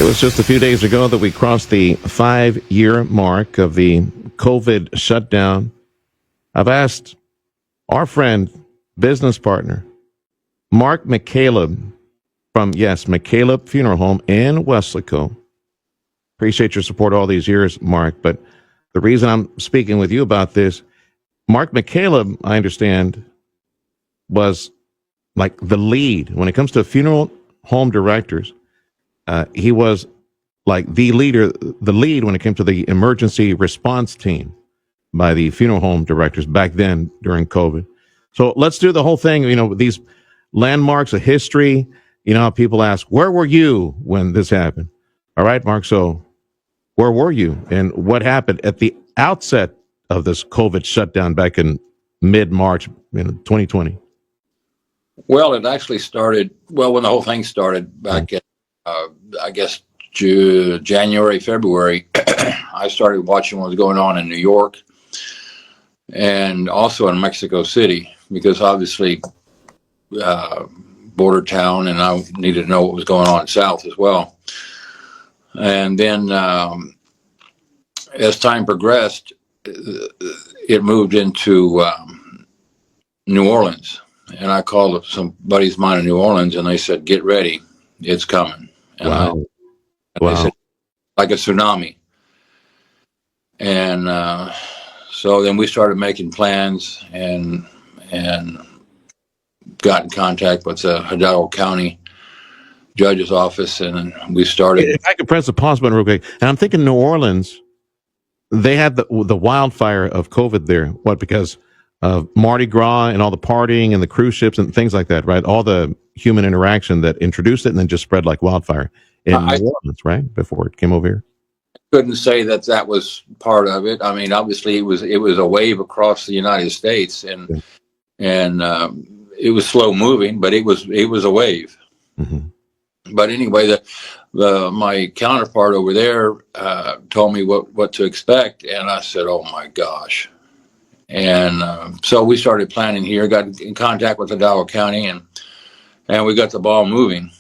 It was just a few days ago that we crossed the 5-year mark of the COVID shutdown. I've asked our friend, business partner, Mark McCaleb from, McCaleb Funeral Home in Weslaco. Appreciate your support all these years, Mark. But the reason I'm speaking with you about this, Mark McCaleb, I understand, was like the lead when it comes to funeral home directors. He was like the lead when it came to the emergency response team by the funeral home directors back then during COVID. So let's do the whole thing. You know, these landmarks of history, you know, people ask, where were you when this happened? All right, Mark. So where were you and what happened at the outset of this COVID shutdown back in mid-March, 2020? Well, it actually started, when the whole thing started back in, I guess, January, February. I started watching what was going on in New York and also in Mexico City, because obviously border town, and I needed to know what was going on south as well. And then as time progressed, it moved into New Orleans. And I called some buddies of mine in New Orleans, and they said, "Get ready, it's coming." And Wow. they said, like a tsunami. And so then we started making plans and got in contact with the Hidalgo County Judge's office, and we started. If I could press the pause button real quick, and I'm thinking New Orleans, they had the wildfire of COVID there. What, because of Mardi Gras and all the partying and the cruise ships and things like that, right? All the human interaction that introduced it and then just spread like wildfire in New Orleans, right? Before it came over here. Couldn't say that was part of it. I mean, obviously it was a wave across the United States, and it was slow moving, but it was a wave. Mm-hmm. But anyway, my counterpart over there told me what to expect, and I said, "Oh my gosh." And so we started planning here, got in contact with Hidalgo County, and we got the ball moving.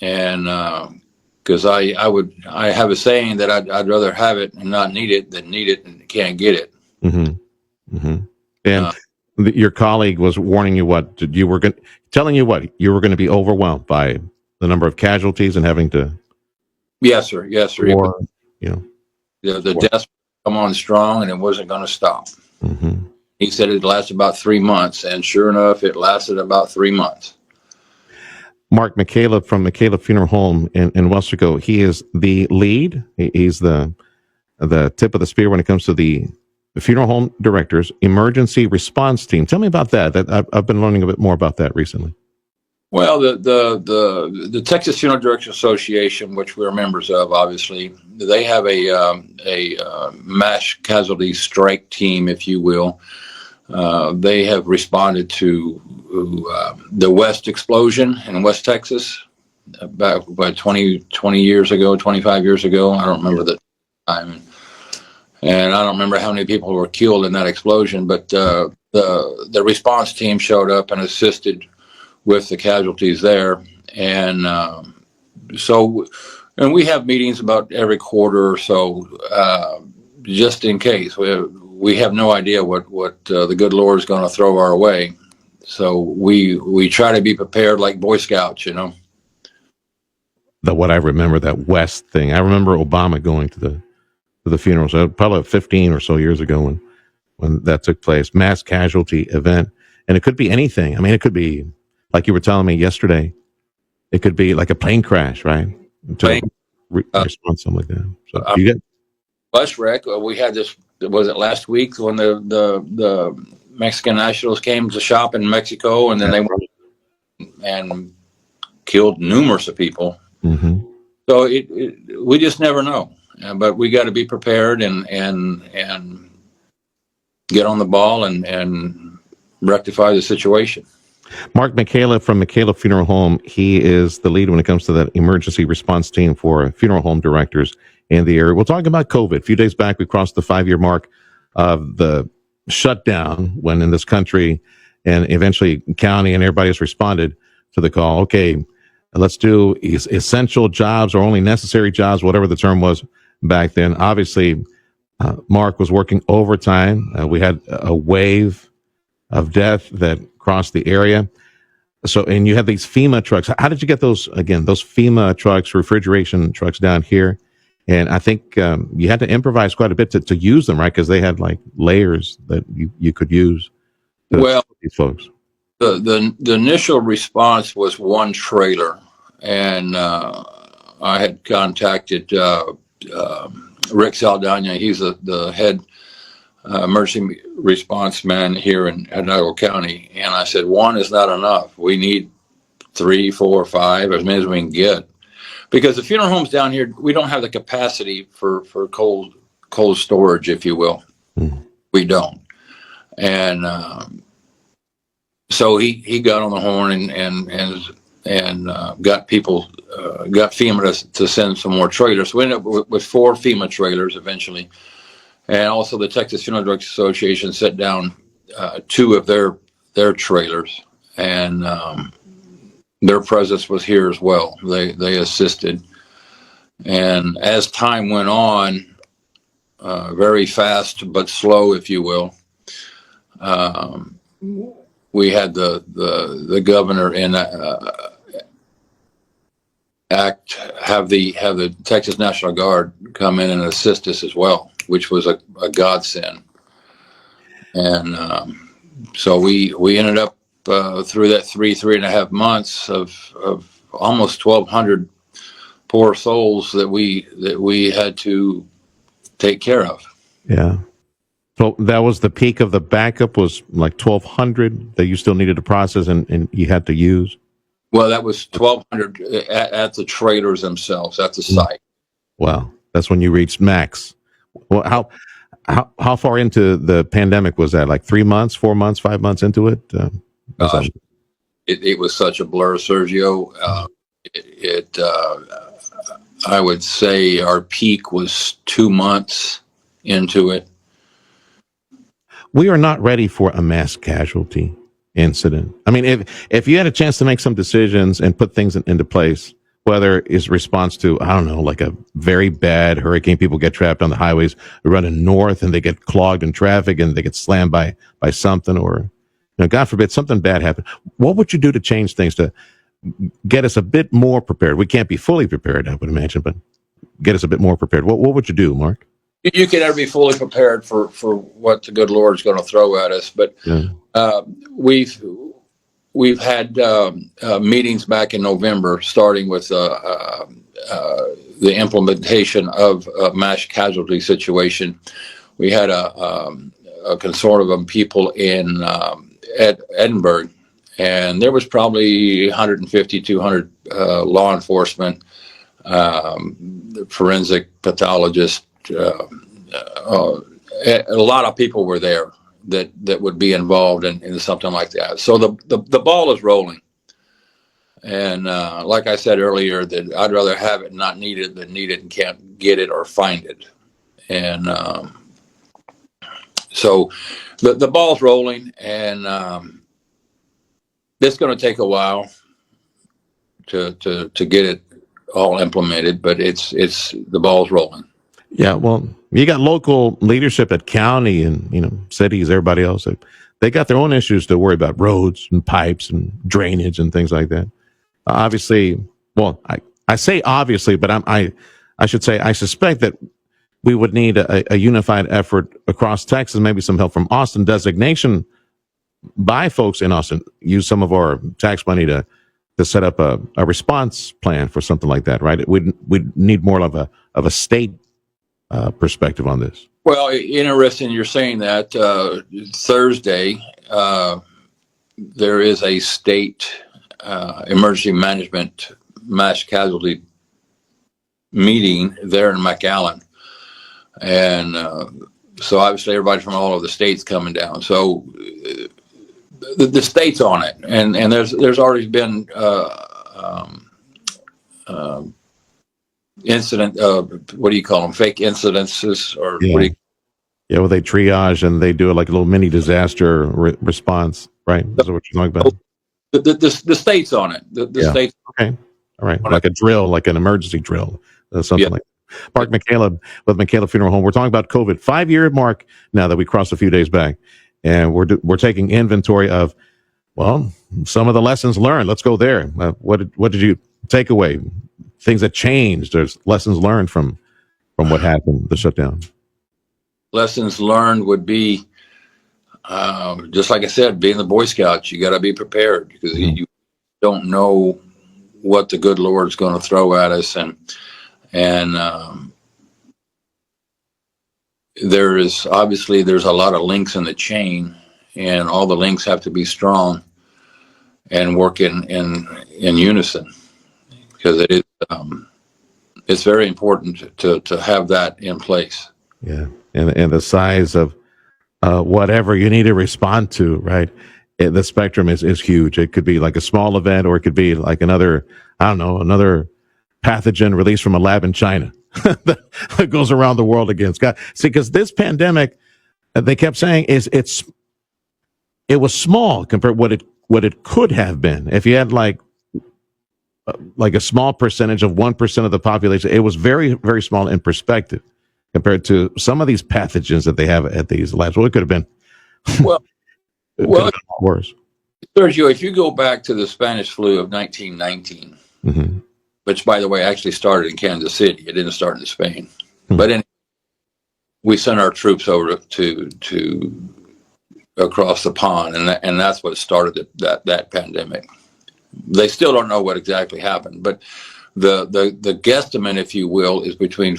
And because I have a saying that I'd rather have it and not need it than need it and can't get it. Mm-hmm. Mm-hmm. And your colleague was warning you telling you you were going to be overwhelmed by the number of casualties and having to. Yes, sir. Yes, sir. Or, the deaths come on strong, and it wasn't going to stop. Mm-hmm. He said it'd last about 3 months, and sure enough, it lasted about 3 months. Mark McCaleb from McCaleb Funeral Home in Weslaco, he is the lead. He's the tip of the spear when it comes to the funeral home directors emergency response team. Tell me about that. I've been learning a bit more about that recently. Well, the Texas Funeral Directors Association, which we're members of, obviously, they have a mass casualty strike team, if you will. They have responded to the West explosion in West Texas about 20 years ago, 25 years ago. I don't remember the time. And I don't remember how many people were killed in that explosion, but the response team showed up and assisted with the casualties there. And and we have meetings about every quarter or so, just in case. We have no idea what the good Lord is going to throw our way. So we try to be prepared like Boy Scouts, What I remember, that West thing. I remember Obama going to the funeral. So probably 15 or so years ago when that took place, mass casualty event. And it could be anything. I mean, it could be, like you were telling me yesterday, it could be like a plane crash, right? Respond something like that. So you get bus wreck. We had this. Was it last week when the Mexican nationals came to shop in Mexico, and then they went and killed numerous of people. Mm-hmm. So we just never know. But we got to be prepared and get on the ball and rectify the situation. Mark McCaleb from McCaleb Funeral Home, he is the lead when it comes to that emergency response team for funeral home directors in the area. We'll talk about COVID. A few days back, we crossed the 5-year mark of the shutdown when in this country and eventually county and everybody has responded to the call. Okay, let's do essential jobs or only necessary jobs, whatever the term was back then. Obviously, Mark was working overtime. We had a wave of death that crossed the area. So, and you have these FEMA trucks. How did you get those, again, those FEMA trucks, refrigeration trucks down here? And I think you had to improvise quite a bit to use them, right? Because they had like layers that you could use. Well, these folks. The initial response was one trailer, and I had contacted Rick Saldana. He's the head emergency response man here in Hidalgo County, and I said, one is not enough. We need 3, 4, 5, as many as we can get, because the funeral homes down here, we don't have the capacity for cold storage, if you will. We don't. And so he got on the horn and got people, got FEMA to send some more trailers. So we ended up with 4 FEMA trailers eventually. And also the Texas Funeral Directors Association set down 2 of their trailers, and their presence was here as well. They assisted. And as time went on, very fast but slow, if you will, we had the governor have the Texas National Guard come in and assist us as well, which was a godsend. And so we ended up through that 3.5 months of almost 1,200 poor souls that we had to take care of. Yeah. So that was the peak of the backup, was like 1,200 that you still needed to process and you had to use? Well, that was 1,200 at the trailers themselves, at the site. Wow. That's when you reached max. Well, how far into the pandemic was that? Like 3 months, 4 months, 5 months into it? It was such a blur, Sergio. I would say our peak was 2 months into it. We are not ready for a mass casualty incident. I mean, if you had a chance to make some decisions and put things into place, whether it's response to, I don't know, like a very bad hurricane, people get trapped on the highways running north and they get clogged in traffic and they get slammed by something, or, God forbid, something bad happened. What would you do to change things to get us a bit more prepared? We can't be fully prepared, I would imagine, but get us a bit more prepared. What would you do, Mark? You can never be fully prepared for what the good Lord is going to throw at us. But we've had meetings back in November, starting with the implementation of a mass casualty situation. We had a consortium of people in Edinburgh, and there was probably 150, 200 law enforcement, forensic pathologists. A lot of people were there that would be involved in something like that. So the ball is rolling. And like I said earlier, that I'd rather have it not needed than need it and can't get it or find it. And so the ball's rolling, and it's going to take a while to get it all implemented, but it's the ball's rolling. Yeah, well, you got local leadership at county and cities, everybody else. They got their own issues to worry about, roads and pipes and drainage and things like that. Obviously, well, I say obviously, but I should say I suspect that we would need a unified effort across Texas, maybe some help from Austin, designation by folks in Austin, use some of our tax money to set up a response plan for something like that, right? We'd need more of a state perspective on this. Well, interesting you're saying that. Thursday, there is a state emergency management mass casualty meeting there in McAllen. And so obviously everybody from all over the states coming down. So the state's on it. And there's already been incident, what do you call them? Fake incidences, or yeah. What do you? Yeah, well, they triage and they do like a little mini disaster response, right? Is that what you're talking about? The state's on it. The state's okay. All right, like a drill, like an emergency drill, something like that. Mark McCaleb with McCaleb Funeral Home. We're talking about COVID. 5-year mark now that we crossed a few days back. And we're taking inventory of, well, some of the lessons learned. Let's go there. What did you take away? Things that changed. There's lessons learned from what happened, the shutdown. Lessons learned would be, just like I said, being the Boy Scouts, you got to be prepared, because you don't know what the good Lord's going to throw at us. And there's a lot of links in the chain, and all the links have to be strong and work in unison, because it is, it's very important to have that in place. Yeah. And the size of whatever you need to respond to, right? The spectrum is huge. It could be like a small event, or it could be like another pathogen released from a lab in China that goes around the world again. See, because this pandemic, they kept saying it was small compared to what it could have been. If you had like a small percentage of 1% of the population, it was very, very small in perspective compared to some of these pathogens that they have at these labs. Well, it could have been. Well, worse. Sergio, if you go back to the Spanish flu of 1919, which, by the way, actually started in Kansas City, it didn't start in Spain. But anyway, we sent our troops over to across the pond, and that's what started that pandemic. They still don't know what exactly happened, but the guesstimate, if you will, is between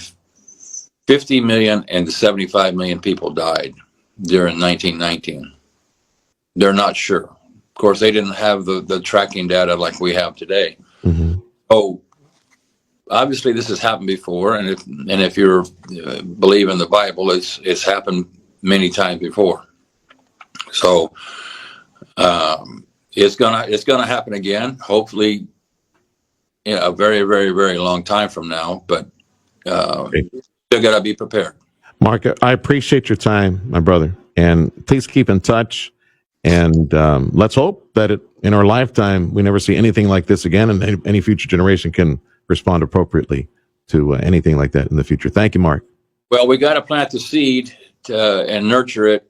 50 million and 75 million people died during 1919. They're not sure. Of course, they didn't have the tracking data like we have today. Oh, obviously this has happened before, and if you believe in the Bible, it's happened many times before. So it's gonna happen again. Hopefully, a very, very, very long time from now. But still gotta be prepared. Mark, I appreciate your time, my brother, and please keep in touch. And let's hope that in our lifetime we never see anything like this again, and any future generation can respond appropriately to anything like that in the future. Thank you, Mark. Well, we got to plant the seed and nurture it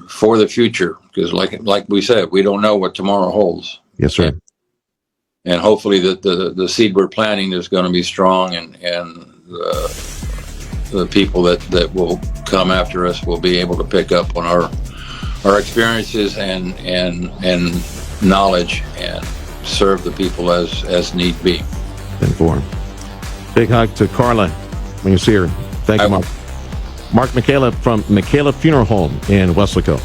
for the future, because, like we said, we don't know what tomorrow holds. Yes, sir. And hopefully, the seed we're planting is going to be strong, and the people that will come after us will be able to pick up on our experiences and knowledge, and serve the people as need be. Informed. Big hug to Carla when you see her. Thank you, Mark. Mark McCaleb from McCaleb Funeral Home in Weslaco.